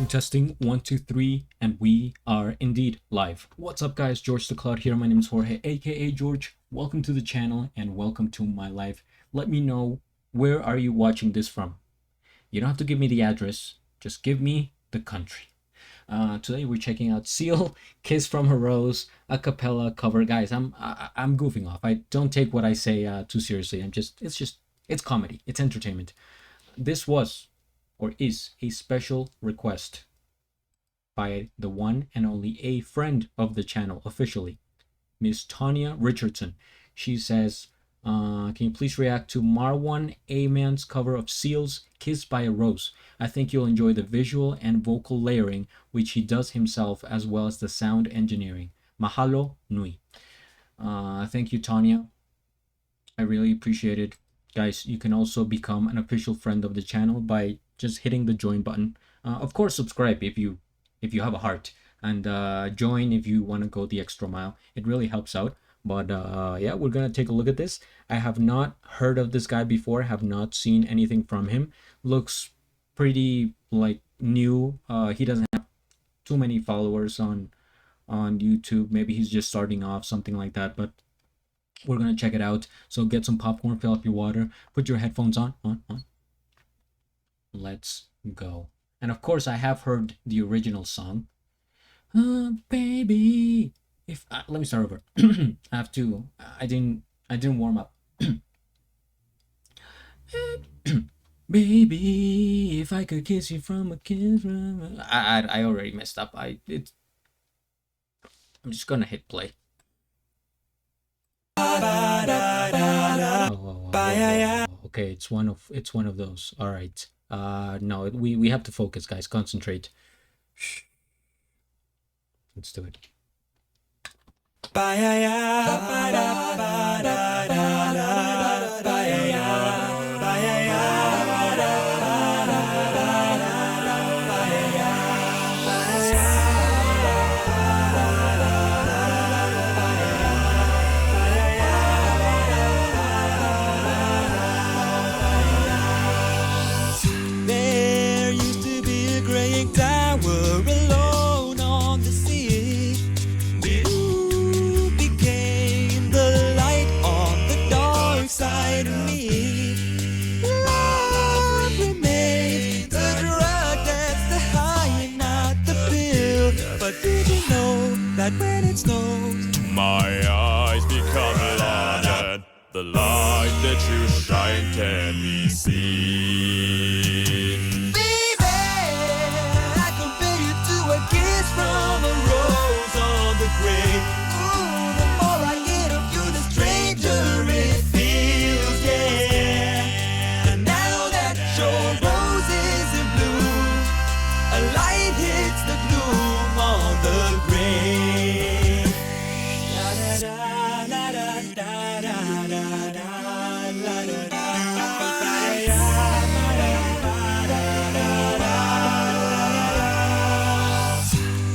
Testing 1, 2, 3, and we are indeed live. What's up, guys? George the Cloud here. My name is Jorge, aka George. Welcome to the channel and welcome to my life. Let me know, where are you watching this from? You don't have to give me the address, just give me the country. Today we're checking out Seal, Kiss from a Rose, Acapella cover. Guys, I'm goofing off. I don't take what I say too seriously. It's comedy. It's entertainment. This was or is a special request by the one and only a friend of the channel officially, Miss Tanya Richardson. She says, can you please react to Marwan Ayman's cover of Seal's Kiss by a Rose? I think you'll enjoy the visual and vocal layering, which he does himself, as well as the sound engineering. Mahalo nui. Thank you, Tanya. I really appreciate it. Guys, you can also become an official friend of the channel by just hitting the join button. Of course, subscribe if you have a heart, and join if you want to go the extra mile. It really helps out. But yeah, we're gonna take a look at this. I have not heard of this guy before, have not seen anything from him. Looks pretty like new. He doesn't have too many followers on YouTube. Maybe he's just starting off, something like that. But we're gonna check it out. So get some popcorn, fill up your water, put your headphones on. Let's go. And of course, I have heard the original song. Baby, if let me start over. I have to. I didn't warm up. Baby, if I could kiss you from a kiss from I already messed up. I'm just gonna hit play. Okay, it's one of those. All right. No, we have to focus, guys. Concentrate. Let's do it. When it snows, my eyes become larger. The light that you shine can be seen. Baby, I compare you to a kiss from a rose on the grave. Ooh, the more I get of you, the stranger it feels, yeah. And now that your rose is in bloom, a light hits the gloom on the grave.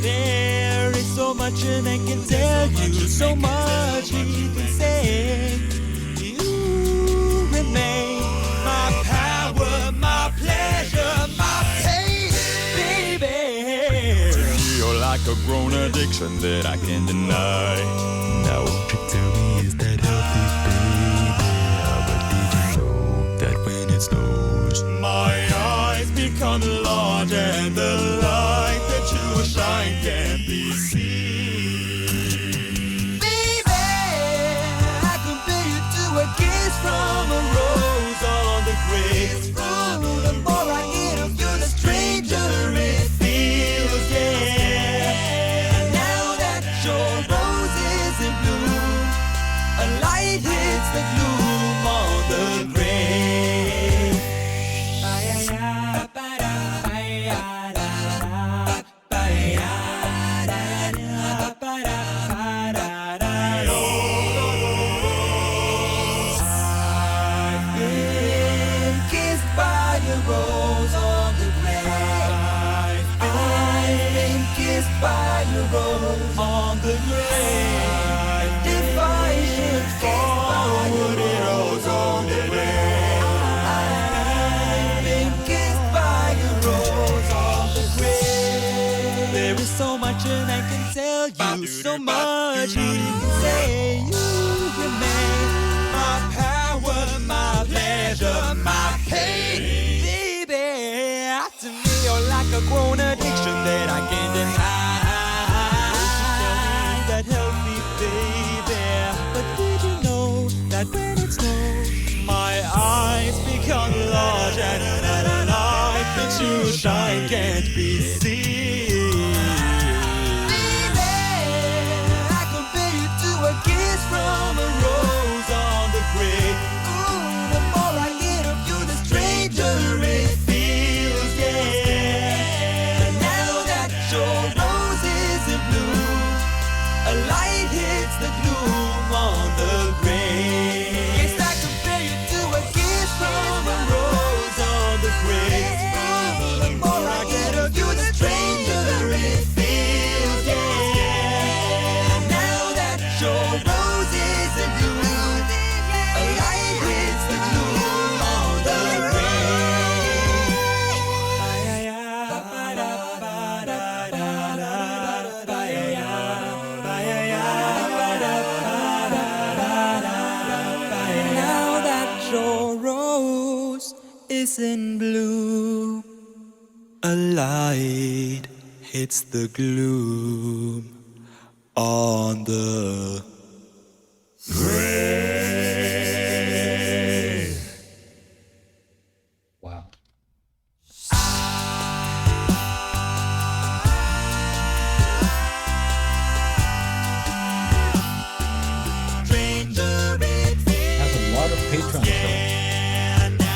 There is so much and I can tell you, so much he can say. You remain my power, my pleasure, my pain, baby. You're like a grown addiction that I can't deny. Now what you tell me is that healthy, baby? But did you know that when it snows, my eyes become large and the light that you shine can't be seen? Baby, I compare you to a kiss from a rose on the grave. Ooh, the more I get of you, the stranger it feels, yeah. And now that your rose is in bloom, a light hits the gloom on the grave. I've been kissed by a rose on the grave. I've been kissed by a rose on the grave. If I should fall, would it rose on the grave? I've been kissed by a rose on the grave. you so much. Say you remain my power, my pleasure, my pain. Baby, to me you're like a grown addiction that I can't deny. That healthy, baby. But did you know that when it snows, my eyes become large and the light that you shine can't be seen? Baby, I compare you to a kiss from a rose on the grave. Ooh, the more I get of you, the stranger it feels, yeah. And now that your rose is in bloom, a light hits the gloom on the grave. Yes, I compare you to a kiss from a rose on the grave. The more I get of you, the stranger it feels, yeah. And now that your rose is in bloom, a light hits the gloom on the grave. Now that your rose is in bloom, a light hits the gloom on the Wow. stranger it feels. Has a lot of patrons though.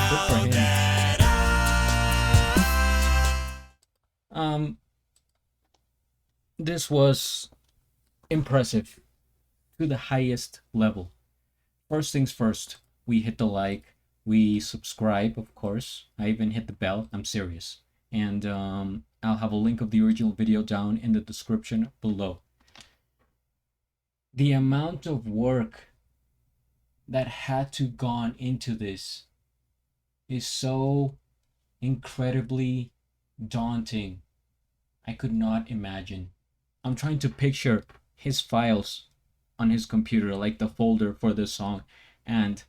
Good for him. This was impressive to the highest level. First things first, we hit the like, we subscribe, of course. I even hit the bell. I'm serious. And I'll have a link of the original video down in the description below. The amount of work that had to gone into this is so incredibly daunting. I could not imagine. I'm trying to picture his files on his computer, like the folder for this song, and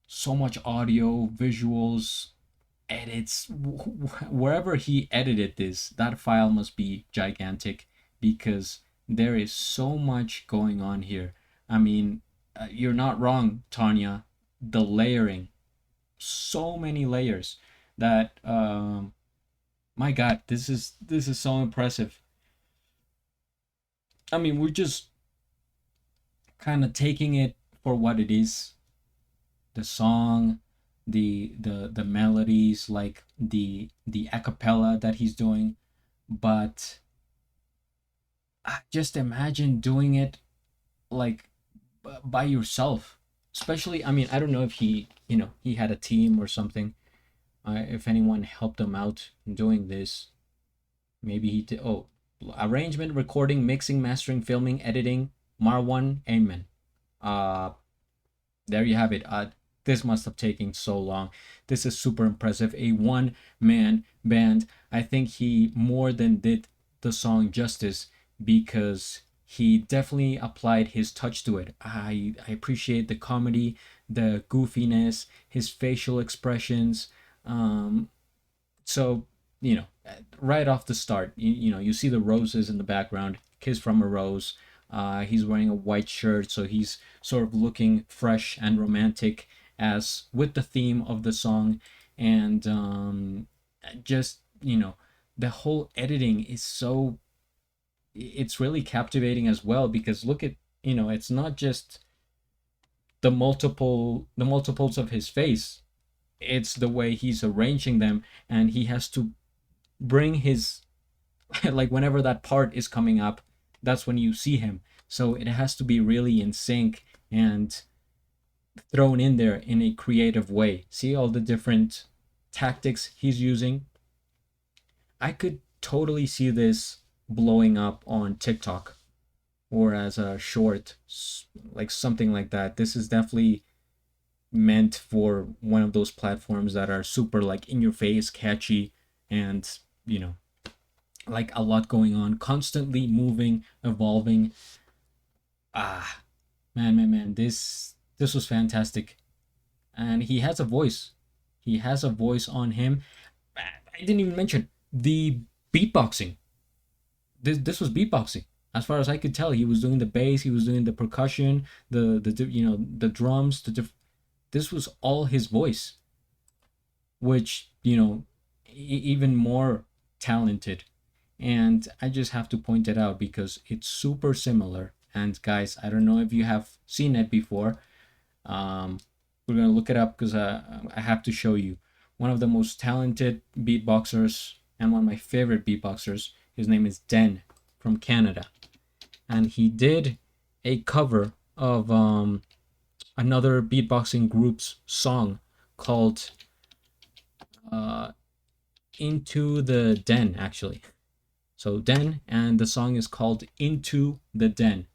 so much audio, visuals, edits. Wherever he edited this, that file must be gigantic because there is so much going on here. I mean, you're not wrong, Tanya. The layering, so many layers that my God, this is so impressive. I mean, we're just kind of taking it for what it is. The song, the melodies, like the acapella that he's doing, but just imagine doing it like by yourself. Especially, I mean, I don't know if he had a team or something. If anyone helped him out in doing this, maybe he did. Oh, arrangement, recording, mixing, mastering, filming, editing, Marwan Ayman. There you have it. This must have taken so long. This is super impressive. A one-man band. I think he more than did the song justice because he definitely applied his touch to it. I appreciate the comedy, the goofiness, his facial expressions. So, right off the start, you see the roses in the background, Kiss from a Rose. He's wearing a white shirt, so he's sort of looking fresh and romantic as with the theme of the song. And just, the whole editing is so, it's really captivating as well because look at, it's not just the multiples of his face. It's the way he's arranging them, and he has to bring his like whenever that part is coming up, that's when you see him. So it has to be really in sync and thrown in there in a creative way. See all the different tactics he's using. I could totally see this blowing up on TikTok or as a short, like something like that. This is definitely meant for one of those platforms that are super like in your face, catchy, and like a lot going on, constantly moving, evolving. Ah, man, this was fantastic. And he has a voice. He has a voice on him. I didn't even mention the beatboxing. This was beatboxing. As far as I could tell, he was doing the bass, he was doing the percussion, the drums, this was all his voice, which even more talented. And I just have to point it out because it's super similar. And guys, I don't know if you have seen it before. um, we're gonna look it up because I have to show you one of the most talented beatboxers and one of my favorite beatboxers. His name is Den from Canada, and he did a cover of another beatboxing group's song called uh, "Into the Den." Actually, so Den, and the song is called "Into the Den."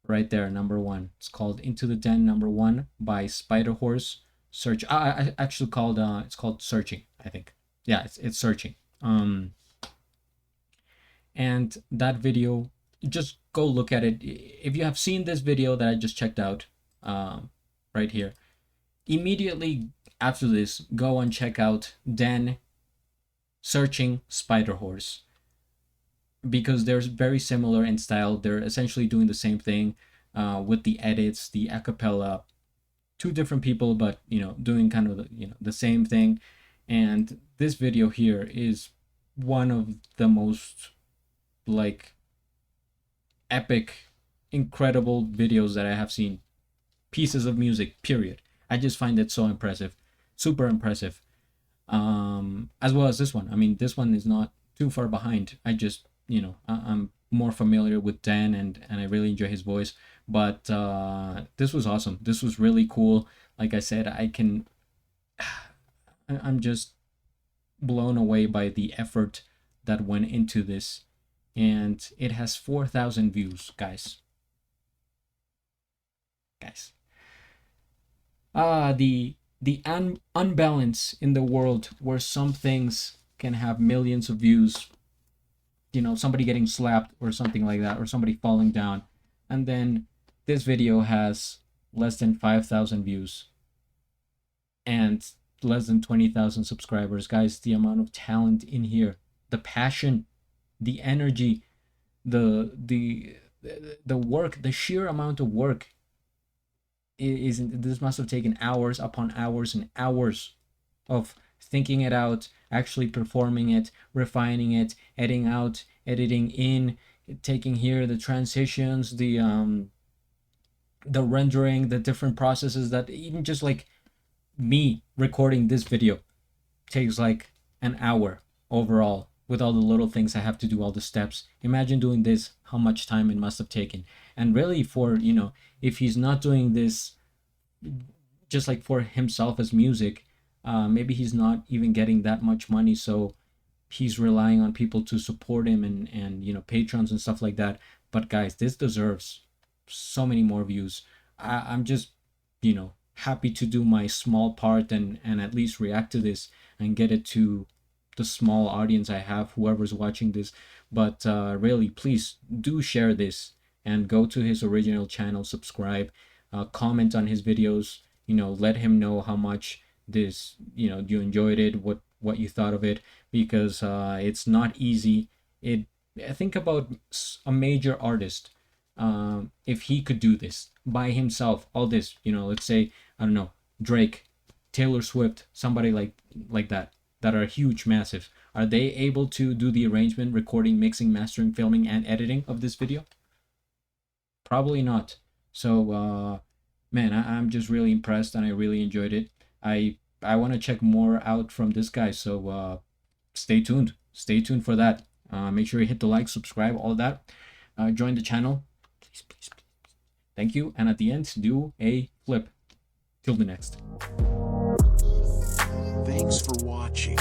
Right there, number one. It's called "Into the Den," number one, by Spider Horse. Search. I actually called. It's called "Searching," I think. Yeah, it's "Searching." And that video, just go look at it. If you have seen this video that I just checked out, right here, immediately after this, go and check out Den "Searching" Spider Horse, because they're very similar in style. They're essentially doing the same thing with the edits, the acapella. Two different people, but doing kind of the same thing. And this video here is one of the most like epic, incredible videos that I have seen. Pieces of music, period. I just find it so impressive, super impressive. As well as this one. I mean, this one is not too far behind. I just I'm more familiar with Dan, and I really enjoy his voice. But this was awesome. This was really cool. Like I said, I'm just blown away by the effort that went into this, and it has 4,000 views, guys. The unbalance in the world where some things can have millions of views, somebody getting slapped or something like that, or somebody falling down, and then this video has less than 5,000 views and less than 20,000 subscribers. Guys, the amount of talent in here, the passion, the energy, the the work, the sheer amount of work is this must have taken hours upon hours and hours of thinking it out, actually performing it, refining it, editing in, taking here the transitions, the rendering, the different processes, that even just like me recording this video takes like an hour overall, with all the little things I have to do, all the steps. Imagine doing this, how much time it must have taken. And really, for if he's not doing this just like for himself as music, maybe he's not even getting that much money, so he's relying on people to support him, and patrons and stuff like that. But guys, this deserves so many more views. I'm just happy to do my small part, and at least react to this and get it to the small audience I have, whoever's watching this. But really, please do share this and go to his original channel, subscribe, comment on his videos, let him know how much this you enjoyed it, what you thought of it, because it's not easy. I think about a major artist, if he could do this by himself, all this, let's say, I don't know, Drake, Taylor Swift, somebody like that are huge, massive. Are they able to do the arrangement, recording, mixing, mastering, filming, and editing of this video? Probably not. So man, I'm just really impressed, and I really enjoyed it. I want to check more out from this guy, so stay tuned for that. Make sure you hit the like, subscribe, all that. Join the channel, please. Thank you. And at the end, do a flip. Till the next. Thanks for watching.